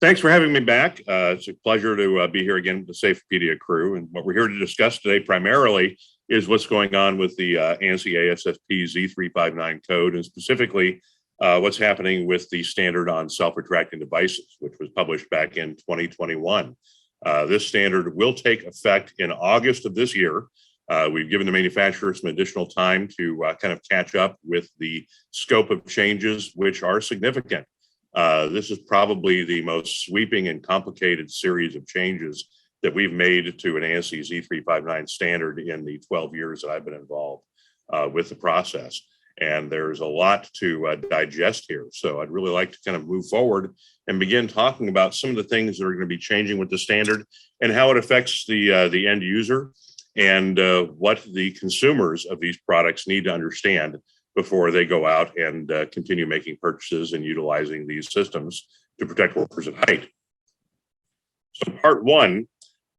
Thanks for having me back. It's a pleasure to be here again with the Safepedia crew. And what we're here to discuss today primarily is what's going on with the ANSI ASSP Z359 code, and specifically what's happening with the standard on self-retracting devices, which was published back in 2021. This standard will take effect in August of this year. We've given the manufacturer some additional time to kind of catch up with the scope of changes, which are significant. This is probably the most sweeping and complicated series of changes that we've made to an ANSI Z359 standard in the 12 years that I've been involved with the process. And there's a lot to digest here. So I'd really like to kind of move forward and begin talking about some of the things that are going to be changing with the standard and how it affects the end user and what the consumers of these products need to understand before they go out and continue making purchases and utilizing these systems to protect workers at height. So part one,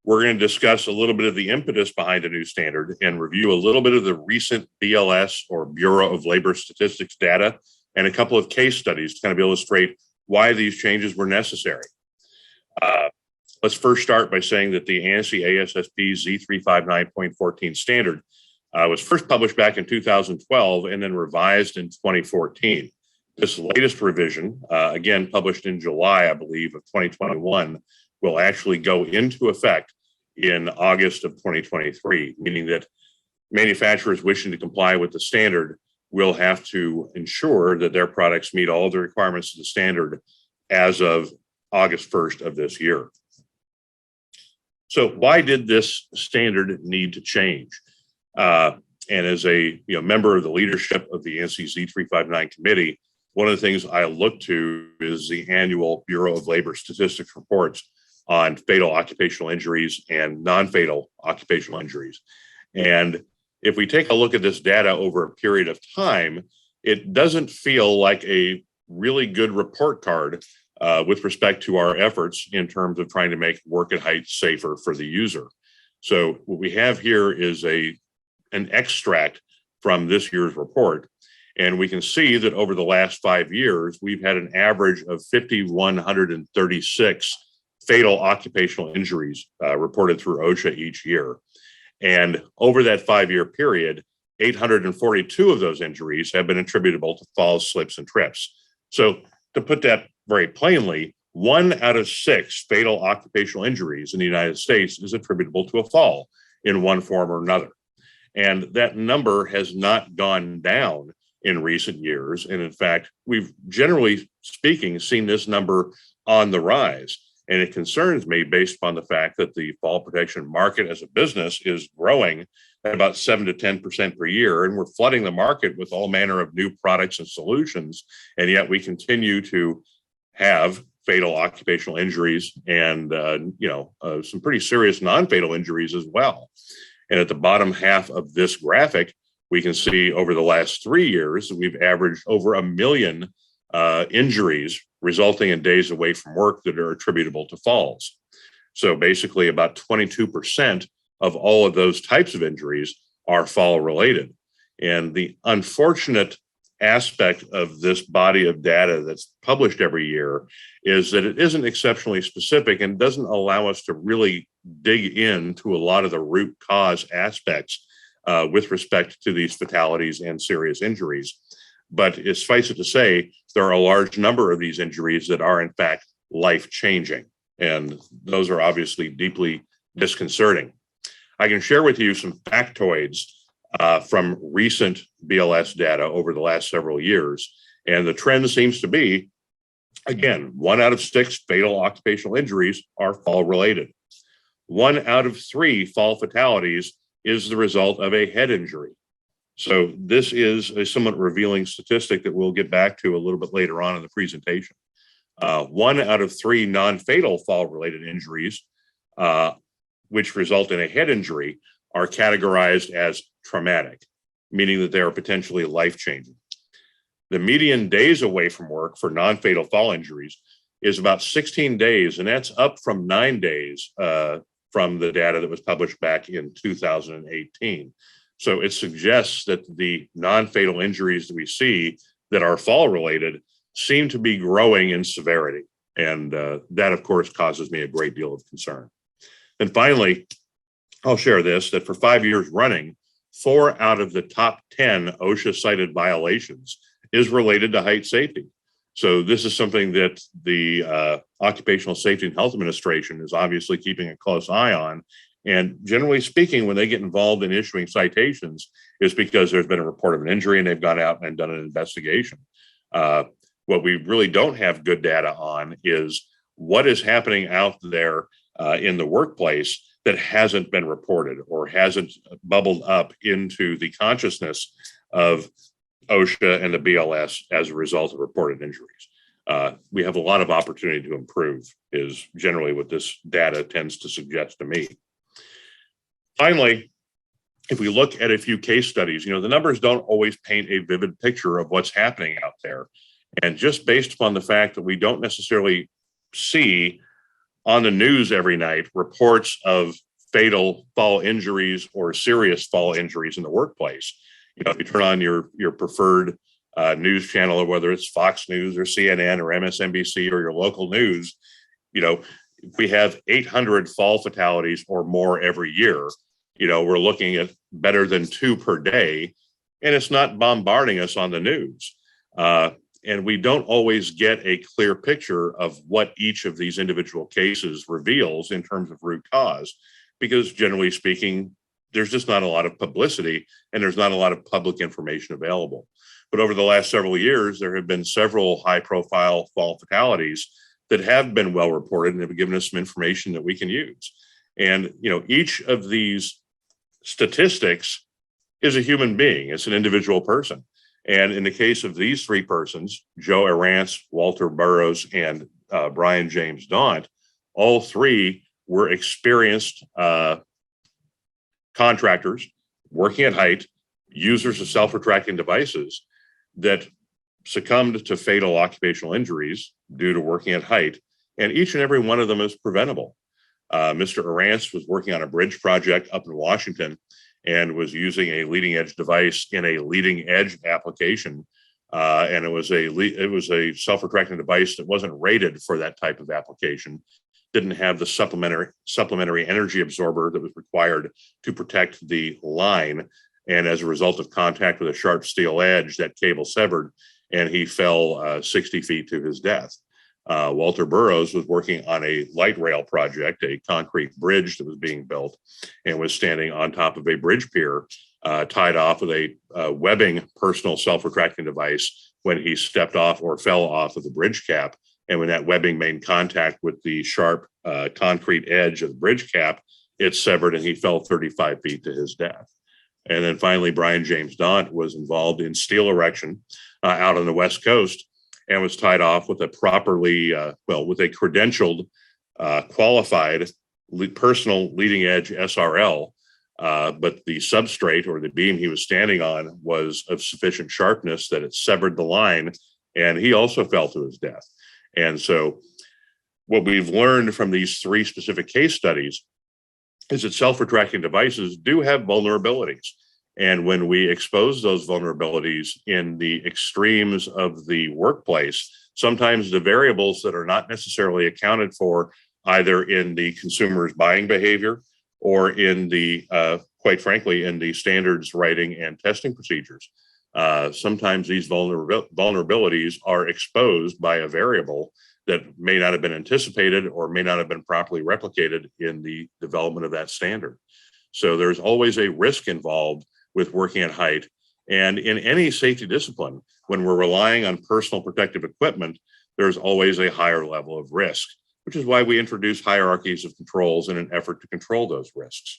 we're going to discuss a little bit of the impetus behind the new standard and review a little bit of the recent BLS or Bureau of Labor Statistics data and a couple of case studies to kind of illustrate why these changes were necessary. Let's first start by saying that the ANSI ASSP Z359.14 standard was first published back in 2012 and then revised in 2014. This latest revision, again published in July, I believe, of 2021, will actually go into effect in August of 2023, meaning that manufacturers wishing to comply with the standard will have to ensure that their products meet all the requirements of the standard as of August 1st of this year. So why did this standard need to change? And as a member of the leadership of the ANSI Z359 committee, one of the things I look to is the annual Bureau of Labor Statistics reports on fatal occupational injuries and non-fatal occupational injuries. And if we take a look at this data over a period of time, it doesn't feel like a really good report card with respect to our efforts in terms of trying to make work at height safer for the user. So what we have here is an extract from this year's report. And we can see that over the last 5 years, we've had an average of 5,136 fatal occupational injuries reported through OSHA each year. And over that 5-year period, 842 of those injuries have been attributable to falls, slips, and trips. So to put that very plainly, 1 out of 6 fatal occupational injuries in the United States is attributable to a fall in one form or another. And that number has not gone down in recent years. And in fact, we've generally speaking seen this number on the rise. And it concerns me based upon the fact that the fall protection market as a business is growing at about 7 to 10% per year. And we're flooding the market with all manner of new products and solutions. And yet we continue to have fatal occupational injuries and, some pretty serious non-fatal injuries as well. And at the bottom half of this graphic, we can see over the last 3 years, we've averaged over 1 million injuries resulting in days away from work that are attributable to falls. So basically about 22% of all of those types of injuries are fall related. And the unfortunate aspect of this body of data that's published every year is that it isn't exceptionally specific and doesn't allow us to really dig into a lot of the root cause aspects with respect to these fatalities and serious injuries. But it's suffice it to say, there are a large number of these injuries that are in fact life-changing. And those are obviously deeply disconcerting. I can share with you some factoids from recent BLS data over the last several years. And the trend seems to be, again, 1 out of 6 fatal occupational injuries are fall related. 1 out of 3 fall fatalities is the result of a head injury. So this is a somewhat revealing statistic that we'll get back to a little bit later on in the presentation. 1 out of 3 non-fatal fall-related injuries, which result in a head injury, are categorized as traumatic, meaning that they are potentially life-changing. The median days away from work for non-fatal fall injuries is about 16 days, and that's up from 9 days from the data that was published back in 2018. So it suggests that the non-fatal injuries that we see that are fall related seem to be growing in severity. And that, of course, causes me a great deal of concern. And finally, I'll share this, that for 5 years running, 4 out of the top 10 OSHA cited violations is related to height safety. So this is something that the Occupational Safety and Health Administration is obviously keeping a close eye on. And generally speaking, when they get involved in issuing citations, it's because there's been a report of an injury and they've gone out and done an investigation. What we really don't have good data on is what is happening out there in the workplace that hasn't been reported or hasn't bubbled up into the consciousness of OSHA and the BLS as a result of reported injuries. We have a lot of opportunity to improve, is generally what this data tends to suggest to me. Finally, if we look at a few case studies, the numbers don't always paint a vivid picture of what's happening out there. And just based upon the fact that we don't necessarily see on the news every night reports of fatal fall injuries or serious fall injuries in the workplace. If you turn on your preferred news channel, or whether it's Fox News or CNN or MSNBC or your local news, if we have 800 fall fatalities or more every year, we're looking at better than 2 per day, and it's not bombarding us on the news. And we don't always get a clear picture of what each of these individual cases reveals in terms of root cause, because generally speaking, there's just not a lot of publicity and there's not a lot of public information available. But over the last several years, there have been several high-profile fall fatalities that have been well reported and have given us some information that we can use. And each of these statistics is a human being. It's an individual person. And in the case of these 3 persons, Joe Arantz, Walter Burrows, and Brian James Daunt, all 3 were experienced contractors working at height, users of self-retracting devices that succumbed to fatal occupational injuries due to working at height. And each and every one of them is preventable. Mr. Arantz was working on a bridge project up in Washington and was using a leading edge device in a leading edge application. And it was a self-retracting device that wasn't rated for that type of application, didn't have the supplementary energy absorber that was required to protect the line. And as a result of contact with a sharp steel edge, that cable severed and he fell 60 feet to his death. Walter Burrows was working on a light rail project, a concrete bridge that was being built, and was standing on top of a bridge pier, tied off with a webbing personal self-retracting device when he stepped off or fell off of the bridge cap. And when that webbing made contact with the sharp concrete edge of the bridge cap, it severed and he fell 35 feet to his death. And then finally, Brian James Daunt was involved in steel erection out on the West Coast, and was tied off with a properly, with a credentialed, qualified personal leading edge SRL. But the substrate or the beam he was standing on was of sufficient sharpness that it severed the line, and he also fell to his death. And so what we've learned from these 3 specific case studies is that self-retracting devices do have vulnerabilities. And when we expose those vulnerabilities in the extremes of the workplace, sometimes the variables that are not necessarily accounted for either in the consumer's buying behavior or in the, quite frankly, in the standards writing and testing procedures. Sometimes these vulnerabilities are exposed by a variable that may not have been anticipated or may not have been properly replicated in the development of that standard. So there's always a risk involved with working at height. And in any safety discipline, when we're relying on personal protective equipment, there's always a higher level of risk, which is why we introduce hierarchies of controls in an effort to control those risks.